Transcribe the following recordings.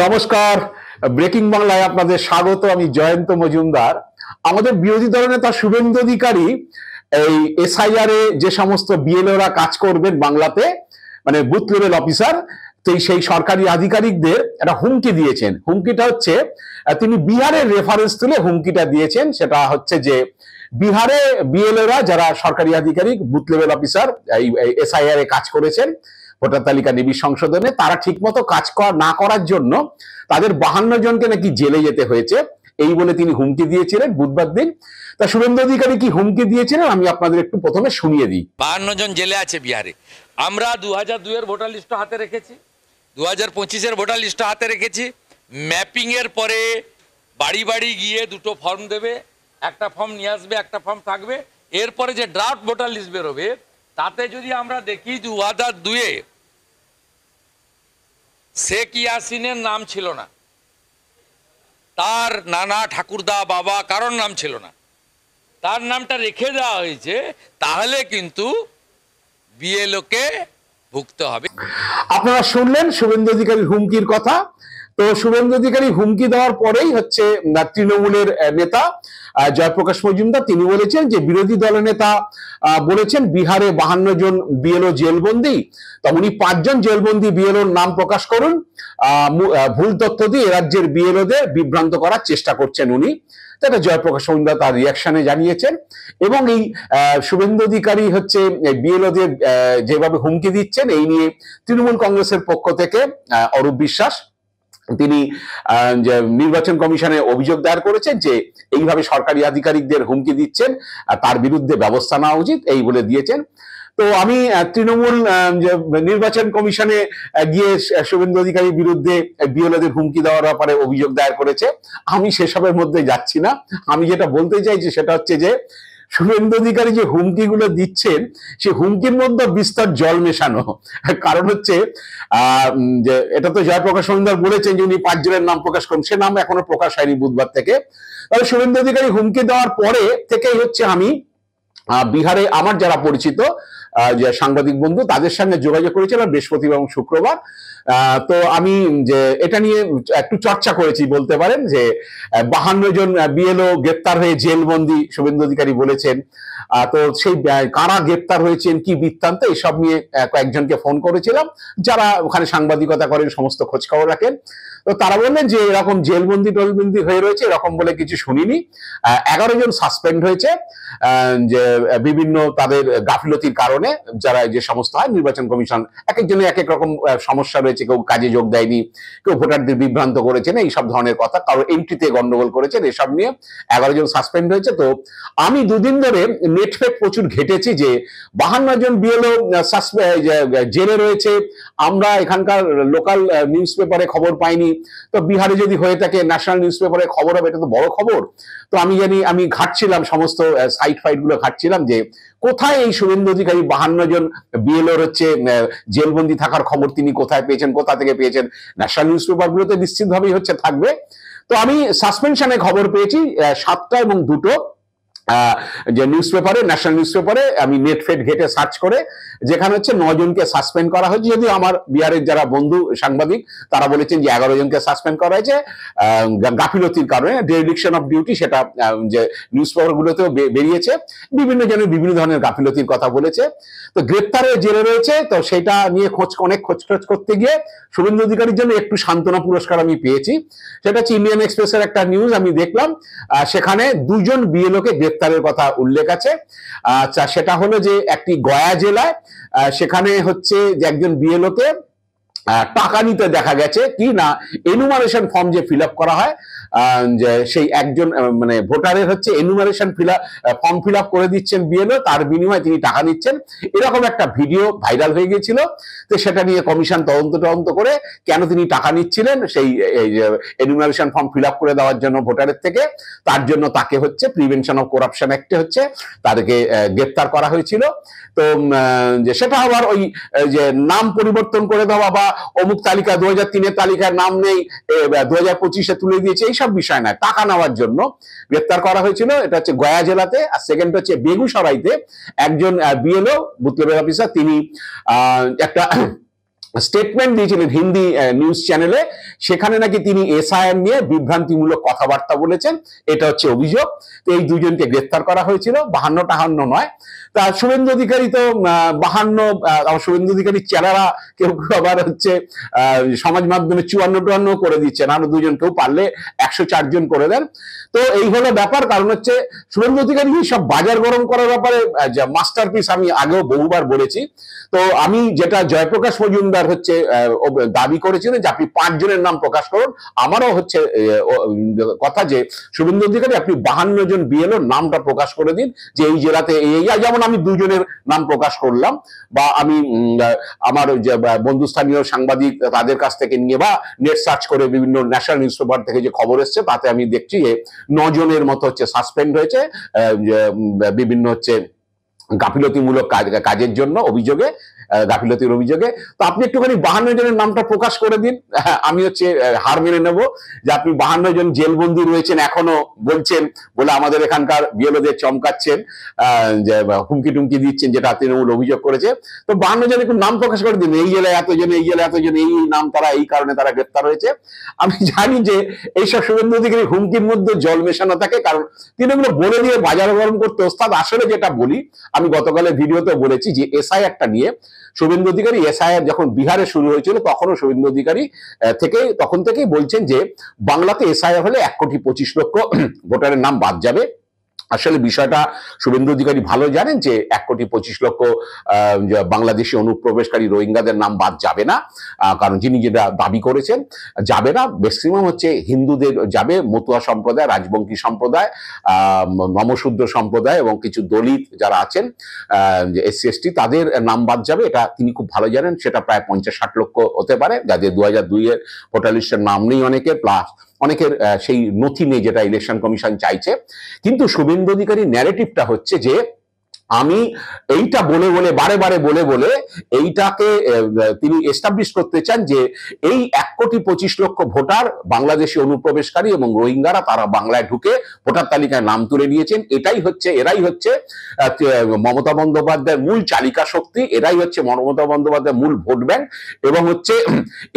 নমস্কার, ব্রেকিং বাংলায় আপনাদের স্বাগত। আমি জয়ন্ত মজুমদার। আমাদের বিরোধী দলনেতা শুভেন্দু অধিকারী এই এসআইআর এ যে সমস্ত বিএলওরা কাজ করবেন বাংলাতে, মানে বুথ লেভেল অফিসার, তো সেই সরকারি আধিকারিকদের একটা হুমকি দিয়েছেন। হুমকিটা হচ্ছে, তিনি বিহারের রেফারেন্স তুলে হুমকিটা দিয়েছেন। সেটা হচ্ছে যে বিহারে বিএলওরা যারা সরকারি আধিকারিক বুথ লেভেল অফিসার এই এসআইআর এ কাজ করেছেন, ভোটার তালিকা নিবিড় সংশোধনে, তারা ঠিকমতো কাজ না করার জন্য তাদের 52 জনকে নাকি জেলে যেতে হয়েছে, এই বলে তিনি হুমকি দিয়েছিলেন বুধবার দিন। তা শুভেন্দু অধিকারী কি হুমকি দিয়েছিলেন আমি আপনাদের একটু প্রথমে শুনিয়ে দিই। 52 জন জেলে আছে বিহারে। আমরা 2002 এর ভোটার লিস্ট হাতে রেখেছি, 2025 এর ভোটার লিস্ট হাতে রেখেছি। ম্যাপিং এর পরে বাড়ি বাড়ি গিয়ে দুটো ফর্ম দেবে, একটা ফর্ম নিয়ে আসবে, একটা ফর্ম থাকবে। এরপরে যে ড্রাফট ভোটার লিস্ট বেরোবে, তাতে যদি আমরা দেখি 2002 এ শেখ ইয়াসিনের নাম ছিল না, তার নানা ঠাকুরদা বাবা কারোর নাম ছিল না, তার নামটা রেখে দেওয়া হয়েছে, তাহলে কিন্তু বিএলওকে ভুগতে হবে। আপনারা শুনলেন শুভেন্দু অধিকারীর হুমকির কথা। তো শুভেন্দু অধিকারী হুমকি দেওয়ার পরেই হচ্ছে তৃণমূলের নেতা জয়প্রকাশ মজুমদার তিনি বলেছেন যে বিরোধী দলের নেতা বলেছেন বিহারে 52 জন বিএলও জেলবন্দি, তা উনি 5 জন জেলবন্দি বিএলওর নাম প্রকাশ করুন। ভুল তথ্য দিয়ে রাজ্যের বিএলওদের বিভ্রান্ত করার চেষ্টা করছেন উনি। এটা জয়প্রকাশ মজুমদার তার রিয়াকশনে জানিয়েছেন। এবং এই শুভেন্দু অধিকারী হচ্ছে বিএলওদের যেভাবে হুমকি দিচ্ছেন, এই নিয়ে তৃণমূল কংগ্রেসের পক্ষ থেকে অরূপ বিশ্বাস তিনি নির্বাচন কমিশনে অভিযোগ দায়ের করেছেন যে এইভাবে সরকারি আধিকারিকদের হুমকি দিচ্ছেন, তার বিরুদ্ধে ব্যবস্থা নেওয়া উচিত, এই বলে দিয়েছেন। তো আমি তৃণমূল নির্বাচন কমিশনে গিয়ে শুভেন্দু অধিকারীর বিরুদ্ধে বিএলওদের হুমকি দেওয়ার ব্যাপারে অভিযোগ দায়ের করেছে, আমি সেসবের মধ্যে যাচ্ছি না। আমি যেটা বলতে চাইছি সেটা হচ্ছে যে শুভেন্দু অধিকারী যে হুমকিগুলো দিচ্ছেন, সে হুমকির মধ্যে বিস্তর জল মেশানো। কারণ হচ্ছে যে এটা তো জয়প্রকাশ মজুমদার বলেছেন যে উনি 5 জনের নাম প্রকাশ করুন, সে নাম এখনো প্রকাশ হয়নি বুধবার থেকে। তাহলে শুভেন্দু অধিকারী হুমকি দেওয়ার পরে থেকেই হচ্ছে আমি বিহারে আমার যারা পরিচিত যে সাংবাদিক বন্ধু তাদের সঙ্গে যোগাযোগ করেছিলাম বৃহস্পতিবার এবং শুক্রবার। তো আমি যে এটা নিয়ে একটু চর্চা করেছি বলতে পারেন, যে 52 জন বিএলও গ্রেপ্তার হয়ে জেলবন্দি শুভেন্দু অধিকারী বলেছেন। তো সেই কারা গ্রেপ্তার হয়েছেন, কি বৃত্তান্ত, এসব নিয়ে কয়েকজনকে ফোন করেছিলাম যারা ওখানে সাংবাদিকতা করেন, সমস্ত খোঁজ খবর রাখেন। তো তারা বললেন যে এরকম জেলবন্দি টলবন্দি হয়ে রয়েছে, এরকম বলে কিছু শুনিনি। 11 জন সাসপেন্ড হয়েছে যে বিভিন্ন তাদের গাফিলতির কারণে, যারা যে সমস্ত হয় নির্বাচন কমিশন এক একজনের এক এক রকম সমস্যা রয়েছে, কেউ কাজে যোগ দেয়নি, কেউ ভোটারদের বিভ্রান্ত করেছেন, এই সব ধরনের কথা, কারো এন্ট্রিতে গন্ডগোল করেছেন, এসব নিয়ে 11 জন সাসপেন্ড হয়েছে। তো আমি দুদিন ধরে নেটফেট প্রচুর ঘেটেছি যে 52 জন বিএলও জেলে রয়েছে, আমরা এখানকার লোকাল নিউজ পেপারে খবর পাইনি, তো বিহারে যদি হয়ে থাকে ন্যাশনাল নিউজ পেপারে খবর হবে, এটা তো বড় খবর। তো আমি ঘাটছিলাম, সমস্ত সাইট ফাইট গুলো ঘাটছিলাম যে কোথায় এই শুভেন্দু অধিকারী 52 জন বিএলওর হচ্ছে জেলবন্দি থাকার খবর তিনি কোথায় পেয়েছেন, কোথা থেকে পেয়েছেন। ন্যাশনাল নিউজ পেপার গুলোতে নিশ্চিতভাবেই হচ্ছে থাকবে। তো আমি সাসপেনশনে খবর পেয়েছি 7টা এবং 2টো যে নিউজ পেপারে, ন্যাশনাল নিউজ পেপারে আমি নেটফেট ঘেটে সার্চ করে, যেখানে হচ্ছে 9 জনকে সাসপেন্ড করা হয়েছে। যদিও আমার বিহারের যারা বন্ধু সাংবাদিক তারা বলেছেন যে 11 জনকে সাসপেন্ড করা হয়েছে গাফিলতির কারণে, ডেরিডিকশন অফ ডিউটি, সেটা যে নিউজ পেপার গুলোতেও বেরিয়েছে। বিভিন্ন জনের বিভিন্ন ধরনের গাফিলতির কথা বলেছে। তো গ্রেপ্তারে জেলে রয়েছে, তো সেটা নিয়ে অনেক খোঁজ করতে গিয়ে শুভেন্দু অধিকারীর জন্য একটু সান্ত্বনা পুরস্কার আমি পেয়েছি। সেটা হচ্ছে ইন্ডিয়ান এক্সপ্রেসের একটা নিউজ আমি দেখলাম, সেখানে 2 জন বিএলওকে গ্রেপ্তারের কথা উল্লেখ আছে। আচ্ছা, সেটা হলো যে একটি গয়া জেলায় সেখানে হচ্ছে যে একজন বিএলওকে টাকা নিতে দেখা গেছে, কি না এনুমারেশন ফর্ম যে ফিল আপ করা হয়, যে সেই একজন মানে ভোটারের হচ্ছে এনুমারেশন ফর্ম ফিল আপ করে দিচ্ছেন বিএলও, তার বিনিময়ে তিনি টাকা নিচ্ছেন, এরকম একটা ভিডিও ভাইরাল হয়ে গিয়েছিল। তো সেটা নিয়ে কমিশন তদন্ত করে কেন তিনি টাকা নিচ্ছিলেন সেই এনুমারেশন ফর্ম ফিল আপ করে দেওয়ার জন্য ভোটারের থেকে, তার জন্য তাকে হচ্ছে প্রিভেনশন অফ করাপশন অ্যাক্টে হচ্ছে তাদেরকে গ্রেপ্তার করা হয়েছিল। তো সেটা আবার ওই যে নাম পরিবর্তন করে দেওয়া বা অমুক তালিকা 2003-এর তালিকার নাম নেই 2025-এ তুলে দিয়েছে, এইসব বিষয় না, টাকা নেওয়ার জন্য গ্রেপ্তার করা হয়েছিল। এটা হচ্ছে গয়া জেলাতে। আর সেকেন্ড হচ্ছে বেগুসরাইতে একজন বিএলও বুথ লেভেল অফিসার, তিনি একটা স্টেটমেন্ট দিয়েছিলেন হিন্দি নিউজ চ্যানেলে, সেখানে নাকি তিনি এসআইআর নিয়ে বিভ্রান্তিমূলক কথাবার্তা বলেছেন, এটা হচ্ছে অভিযোগ। তো এই দুজনকে গ্রেফতার করা হয়েছিল, 52 নয়। তা শুভেন্দু অধিকারী তো 52, শুভেন্দু অধিকারীর চেলারা কেউ কেউ আবার হচ্ছে সমাজ মাধ্যমে 54 করে দিচ্ছেন, আরো দুজন, কেউ পারলে 104 জন করে দেন। তো এই হলো ব্যাপার। কারণ হচ্ছে শুভেন্দু অধিকারী সব বাজার গরম করার ব্যাপারে মাস্টারপিস, আমি আগেও বহুবার বলেছি। তো আমি যেটা জয়প্রকাশ মজুমদার হচ্ছে দাবি করেছিলেন যে আপনি 5 জনের নাম প্রকাশ করুন, আমারও হচ্ছে কথা যে শুভেন্দু অধিকারী আপনি 52 জন বিএলওর নামটা প্রকাশ করে দিন, যে এই জেলাতে এই, যেমন আমি 2 জনের নাম প্রকাশ করলাম, বা আমি আমার বন্ধুস্থানীয় সাংবাদিক তাদের কাছ থেকে নিয়ে বা নেট সার্চ করে বিভিন্ন ন্যাশনাল নিউজ পেপার থেকে যে খবর এসছে তাতে আমি দেখছি যে 9 জনের মতো হচ্ছে সাসপেন্ড হয়েছে বিভিন্ন হচ্ছে গাফিলতিমূলক কাজের জন্য, অভিযোগে, গাফিলতির অভিযোগে। তো আপনি একটুখানি 52 জনের নামটা প্রকাশ করে দিন, আমি হচ্ছে হার মেনে নেব যে আপনি 52 জন জেলবন্দি রয়েছেন এখনো বলছেন বলে আমাদের এখানকার বিএলওদের চমকাচ্ছেন, যে হুমকি টুমকি দিচ্ছেন, যেটা তৃণমূল অভিযোগ করেছে। তো 52 জন একটু নাম প্রকাশ করে দিন, এই জেলায় এতজন, এই জেলায় এতজন, এই নাম, তারা এই কারণে তারা গ্রেপ্তার হয়েছে। আমি জানি যে এইসব শুভেন্দু অধিকারী হুমকির মধ্যে জল মেশানো থাকে, কারণ তিনি এগুলো বলে দিয়ে বাজার গরম করতে ওস্তাদ। আসলে যেটা বলি, আমি গতকালের ভিডিওতে বলেছি যে এসআইআরটা নিয়ে শুভেন্দু অধিকারী, এসআইআর যখন বিহারে শুরু হয়েছিল তখনও শুভেন্দু অধিকারী তখন থেকেই বলছেন যে বাংলাতে এসআইআর হলে 1,25,00,000 ভোটারের নাম বাদ যাবে। আসলে বিষয়টা শুভেন্দু অধিকারী ভালো জানেন যে 1,25,00,000 বাংলাদেশি অনুপ্রবেশকারী রোহিঙ্গাদের নাম বাদ যাবে না, কারণ যিনি যেটা দাবি করেছেন যাবে না। ম্যাক্সিমাম হচ্ছে হিন্দুদের যাবে, মতুয়া সম্প্রদায়, রাজবংশী সম্প্রদায়, নমশূদ্র সম্প্রদায় এবং কিছু দলিত যারা আছেন এসসি এসটি, তাদের নাম বাদ যাবে। এটা তিনি খুব ভালো জানেন। সেটা প্রায় 50-60 লক্ষ হতে পারে, যাদের 2002-এর ভোটার লিস্টের নাম নেই অনেকের, প্লাস অনেকের সেই নথি নেই যেটা ইলেকশন কমিশন চাইছে। কিন্তু শুভেন্দু অধিকারী ন্যারেটিভটা হচ্ছে যে আমি এইটা বলে বলে, বারে বারে বলে বলে এইটাকে তিনি এস্টাবলিশ করতে চান যে এই 1,25,00,000 ভোটার বাংলাদেশি অনুপ্রবেশকারী এবং রোহিঙ্গারা তারা বাংলায় ঢুকে ভোটার তালিকায় নাম তুলে নিয়েছেন। এরাই হচ্ছে মমতা বন্দ্যোপাধ্যায়ের মূল চালিকা শক্তি, এরাই হচ্ছে মমতা বন্দ্যোপাধ্যায়ের মূল ভোট ব্যাংক, এবং হচ্ছে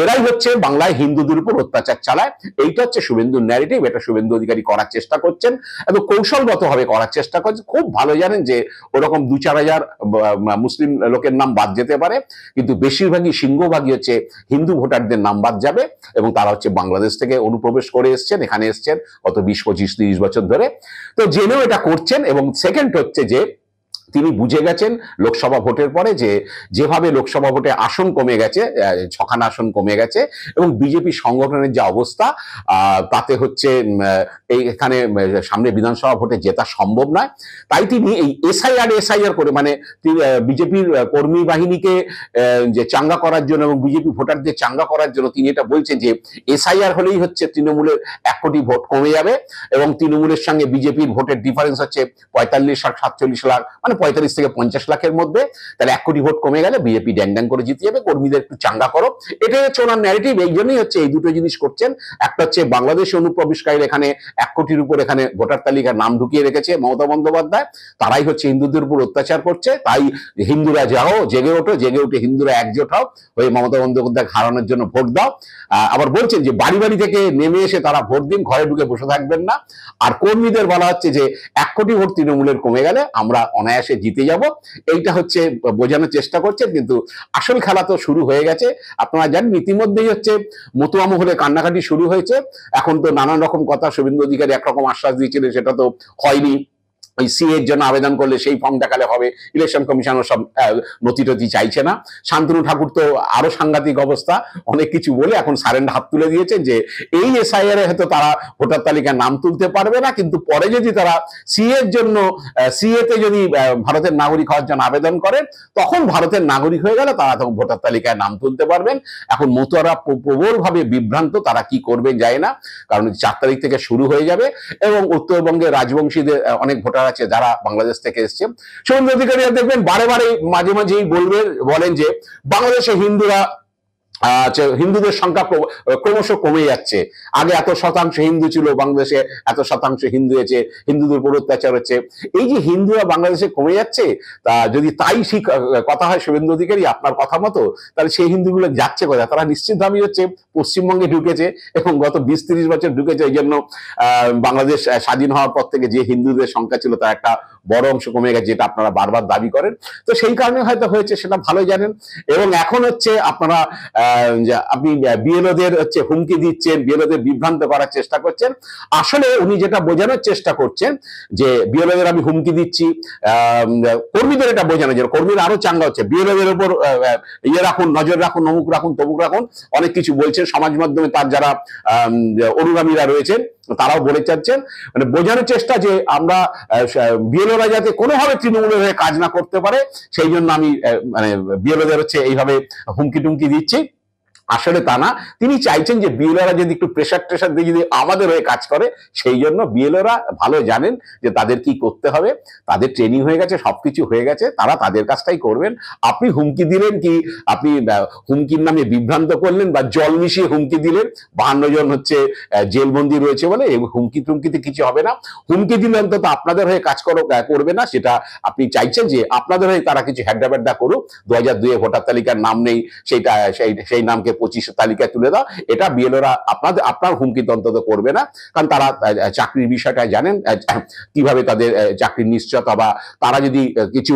এরাই হচ্ছে বাংলায় হিন্দুদের উপর অত্যাচার চালায়। এইটা হচ্ছে শুভেন্দুর ন্যারেটিভ। এটা শুভেন্দু অধিকারী করার চেষ্টা করছেন, এত কৌশলগত ভাবে করার চেষ্টা করছেন। খুব ভালো জানেন যে ওরকম 2-4 হাজার মুসলিম লোকের নাম বাদ যেতে পারে, কিন্তু বেশিরভাগই সিংহভাগই হচ্ছে হিন্দু ভোটারদের নাম বাদ যাবে, এবং তারা হচ্ছে বাংলাদেশ থেকে অনুপ্রবেশ করে এসছেন, এখানে এসছেন গত 20-25-30 বছর ধরে। তো জেনেও এটা করছেন। এবং সেকেন্ড হচ্ছে যে তিনি বুঝে গেছেন লোকসভা ভোটের পরে যে যেভাবে লোকসভা ভোটে আসন কমে গেছে, 6খানা আসন কমে গেছে, এবং বিজেপি সংগঠনের যে অবস্থা, তাতে হচ্ছে এখানে সামনে বিধানসভা ভোটে জেতা সম্ভব নয়। তাই তিনি এই এসআইআর করে, মানে বিজেপির কর্মী বাহিনীকে যে চাঙ্গা করার জন্য এবং বিজেপি ভোটারদের চাঙ্গা করার জন্য তিনি এটা বলছেন যে এসআইআর হলেই হচ্ছে তৃণমূলের 1 কোটি ভোট কমে যাবে, এবং তৃণমূলের সঙ্গে বিজেপির ভোটের ডিফারেন্স হচ্ছে 45-47 লাখ, মানে 45 থেকে 50 লাখের মধ্যে। তাহলে 1 কোটি ভোট কমে গেলে বিজেপি ড্যাং ড্যাং করে জিতে যাবে, কর্মীদের একটু চাঙ্গা করো। এটাই হচ্ছে ওনার ন্যারেটিভ। এই জন্যই হচ্ছে এই দুটো জিনিস করছেন। একটা হচ্ছে বাংলাদেশি অনুপ্রবেশকারীরা এখানে 1 কোটির উপর এখানে ভোটার তালিকায় নাম ঢুকিয়ে রেখেছে মমতা বন্দ্যোপাধ্যায়, তারাই হচ্ছে হিন্দুদের উপর অত্যাচার করছে। তাই হিন্দুরা যাও, জেগে ওঠো, জেগে উঠে হিন্দুরা একজোট হও, হয়ে মমতা বন্দ্যোপাধ্যায় হারানোর জন্য ভোট দাও। আবার বলছেন যে বাড়ি বাড়ি থেকে নেমে এসে তারা ভোট দিন, ঘরে ঢুকে বসে থাকবেন না। আর কর্মীদের বলা হচ্ছে যে 1 কোটি ভোট তৃণমূলের কমে গেলে আমরা অনায়াসে জিতে যাব। এইটা হচ্ছে বোঝানোর চেষ্টা করছেন, কিন্তু আসল খেলা তো শুরু হয়ে গেছে। আপনারা জানেন ইতিমধ্যেই হচ্ছে মতুয়া মহলে কান্নাকাটি শুরু হয়েছে। এখন তো নানান রকম কথা, শুভেন্দু অধিকারী একরকম আশ্বাস দিয়েছিলেন, সেটা তো হয়নি। ওই সিএ এর জন্য আবেদন করলে সেই ফর্ম দেখালে হবে, ইলেকশন কমিশনও সব নথি টথি চাইছে না। শান্তনু ঠাকুর তো আরো সাংঘাতিক অবস্থা, অনেক কিছু বলে এখন সারেন্ডার হাত তুলে দিয়েছেন যে এই এসআইআর এ হয়তো তারা ভোটার তালিকায় নাম তুলতে পারবে না, কিন্তু পরে যদি তারা সিএ এর জন্য, সিএ তে যদি ভারতের নাগরিক হওয়ার জন্য আবেদন করেন, তখন ভারতের নাগরিক হয়ে গেলে তারা তখন ভোটার তালিকায় নাম তুলতে পারবেন। এখন মতুয়ারা প্রবলভাবে বিভ্রান্ত, তারা কি করবেন যায় না, কারণ 4 তারিখ থেকে শুরু হয়ে যাবে, এবং উত্তরবঙ্গের রাজবংশীদের অনেক ভোটার আছে যারা বাংলাদেশ থেকে এসছে। শুভেন্দু অধিকারী দেখবেন বারে বারে মাঝে মাঝেই বলেন যে বাংলাদেশে হিন্দুরা হিন্দুদের সংখ্যা ক্রমশ কমে যাচ্ছে। আগে এত শতাংশ হিন্দু ছিল বাংলাদেশে, এত শতাংশ হিন্দু হয়েছে, হিন্দুদের উপর অত্যাচার হচ্ছে। এই যে হিন্দুরা বাংলাদেশে কমে যাচ্ছে, তা যদি তাই ঠিক কথা হয় শুভেন্দু অধিকারী আপনার কথা মতো, তাহলে সেই হিন্দুগুলো যাচ্ছে কোথায়? তারা নিশ্চিতভাবেই হচ্ছে পশ্চিমবঙ্গে ঢুকেছে এবং গত 20-30 বছর ঢুকেছে। এই জন্য বাংলাদেশ স্বাধীন হওয়ার পর থেকে যে হিন্দুদের সংখ্যা ছিল তার একটা বড় অংশ কমে গেছে, যেটা আপনারা বারবার দাবি করেন। তো সেই কারণে হয়তো হয়েছে, সেটা ভালো জানেন। এবং এখন হচ্ছে আপনারা আপনি বিএলওদের হচ্ছে হুমকি দিচ্ছেন, বিএলওদের বিভ্রান্ত করার চেষ্টা করছেন। আসলে উনি যেটা বোঝানোর চেষ্টা করছেন যে বিএলওদের আমি হুমকি দিচ্ছি, কর্মীদের এটা বোঝানো যে কর্মীরা আরো চাঙ্গা হচ্ছে, বিএলওদের উপর ইয়ে রাখুন, নজর রাখুন, অমুক রাখুন, তমুক রাখুন, অনেক কিছু বলছেন। সমাজ মাধ্যমে তার যারা অনুগামীরা রয়েছেন তারাও বলে চাচ্ছেন, মানে বোঝানোর চেষ্টা যে আমরা বিএলওরা যাতে কোনোভাবে তৃণমূলের হয়ে কাজ না করতে পারে, সেই জন্য আমি মানে বিএলওদের হচ্ছে এইভাবে হুমকি টুমকি দিচ্ছি। আসলে তা না, তিনি চাইছেন যে বিএলওরা যদি একটু প্রেশার টেশার দিয়ে যদি আমাদের হয়ে কাজ করে, সেই জন্য বিএলওরা ভালো জানেন যে তাদের কি করতে হবে, তাদের ট্রেনিং হয়ে গেছে, সবকিছু হয়ে গেছে, তারা তাদের কাজটাই করবেন। আপনি হুমকি দিলেন কি, আপনি হুমকির নামে বিভ্রান্ত করলেন বা জল মিশিয়ে হুমকি দিলেন, 52 জন হচ্ছে জেলবন্দি রয়েছে বলে, হুমকি টুমকিতে কিছু হবে না। হুমকি দিলে অন্তত আপনাদের হয়ে কাজ করবে না, সেটা আপনি চাইছেন যে আপনাদের হয়ে তারা কিছু হ্যাড্ডা করুক। 2002 ভোটার তালিকার নাম নেই, সেই নামকে 25 তালিকায় তুলে দাও, এটা বিএলওরা আপনার হুমকি অন্তত করবে না, কারণ তারা চাকরির বিষয়টা জানেন, কিভাবে তাদের চাকরির নিশ্চয়তা, বা তারা যদি কিছু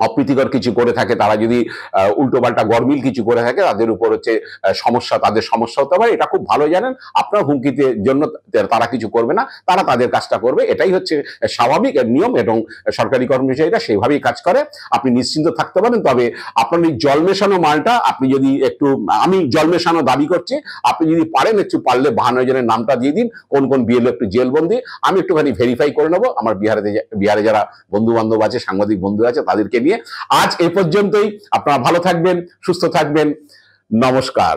অপ্রীতিকর কিছু করে থাকে, তারা যদি উল্টোপাল্টা গরমিল কিছু করে থাকে, তাদের উপর হচ্ছে তাদের সমস্যা হতে পারে, এটা খুব ভালো জানেন। আপনার হুমকিতে জন্য তারা কিছু করবে না, তারা তাদের কাজটা করবে, এটাই হচ্ছে স্বাভাবিক নিয়ম, এবং সরকারি কর্মচারীরা সেইভাবেই কাজ করে। আপনি নিশ্চিন্ত থাকতে পারেন। তবে আপনার এই জল মেশানো মালটা আপনি যদি একটু, আমি জল মেশানো দাবি করছি, আপনি যদি পারেন একটু পারলে 52 জনের নামটা দিয়ে দিন, কোন কোন বিএলও একটু জেলবন্দি, আমি একটুখানি ভেরিফাই করে নেবো আমার বিহারে যারা বন্ধু বান্ধব আছে, সাংবাদিক বন্ধু আছে, তাদেরকে নিয়ে। আজ এ পর্যন্তই। আপনারা ভালো থাকবেন, সুস্থ থাকবেন, নমস্কার।